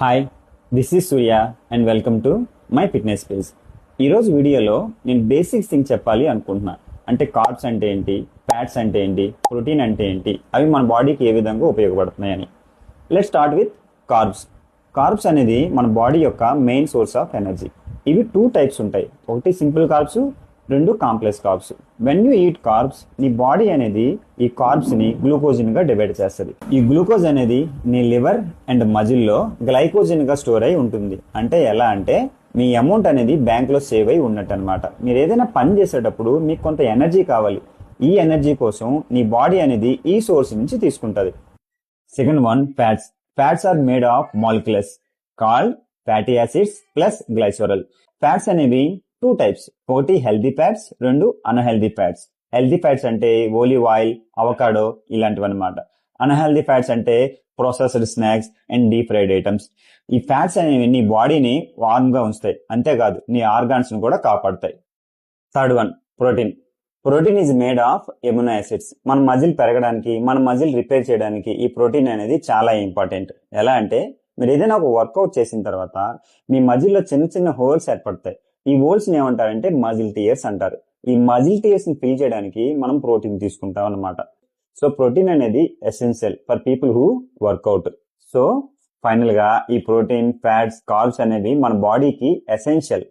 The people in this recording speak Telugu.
Hi, this is Surya and welcome to my fitness page. ఈరోజు వీడియోలో నేను బేసిక్స్ థింగ్ చెప్పాలి అనుకుంటున్నా. అంటే కార్బ్స్ అంటే ఏంటి, ఫ్యాట్స్ అంటే ఏంటి, ప్రోటీన్ అంటే ఏంటి, అవి మన బాడీకి ఏ విధంగా ఉపయోగపడుతున్నాయని. Let's start with carbs. Carbs అనేది మన బాడీ యొక్క మెయిన్ సోర్స్ ఆఫ్ ఎనర్జీ. ఇవి టూ టైప్స్ ఉంటాయి, ఒకటి సింపుల్ కార్బ్స్, రెండు complex carbs. When you eat carbs, నీ బాడీ అనేది ఈ కార్బ్స్ ని గ్లూకోజిన్ గా డివైడ్ చేస్తుంది. ఈ గ్లూకోజ్ అనేది నీ లివర్ అండ్ మజిల్లో గ్లైకోజిన్ గా స్టోర్ అయి ఉంటుంది. అంటే ఎలా అంటే మీ అమౌంట్ అనేది బ్యాంక్ లో సేవ్ అయి ఉన్నట్టు అనమాట. మీరు ఏదైనా పని చేసేటప్పుడు మీకు కొంత ఎనర్జీ కావాలి. ఈ ఎనర్జీ కోసం నీ బాడీ అనేది ఈ సోర్స్ నుంచి తీసుకుంటది. Second one, fats. Fats are made of molecules called fatty acids plus glycerol. Fats అనేవి టూ టైప్స్, ఒకటి హెల్దీ ఫ్యాట్స్, రెండు అన్హెల్దీ ఫ్యాట్స్. హెల్దీ ఫ్యాట్స్ అంటే ఓలివ్ ఆయిల్, అవకాడో ఇలాంటివి అనమాట. అన్హెల్దీ ఫ్యాట్స్ అంటే processed snacks and deep fried items. ఈ ఫ్యాట్స్ అనేవి నీ బాడీని వార్మ్ గా ఉంచుతాయి, అంతేకాదు నీ ఆర్గాన్స్ ను కూడా కాపాడతాయి. Third one, protein. Protein is made of amino acids. మన మజిల్ పెరగడానికి, మన మజిల్ రిపేర్ చేయడానికి ఈ ప్రోటీన్ అనేది చాలా ఇంపార్టెంట్. ఎలా అంటే మీరు ఏదైనా ఒక వర్కౌట్ చేసిన తర్వాత మీ మజిల్లో చిన్న చిన్న హోల్స్ ఏర్పడతాయి. ఈ హోల్స్ ని ఏమంటారంటే మజిల్ టియర్స్ అంటారు. ఈ మజిల్ టియర్స్ ని ఫిల్ చేయడానికి మనం ప్రోటీన్ తీసుకుంటాం అన్నమాట. సో ప్రోటీన్ అనేది essential for people who work out. So final గా ఈ ప్రోటీన్, ఫ్యాట్స్, కార్బ్స్ అనేవి మన బాడీకి ఎసెన్షియల్.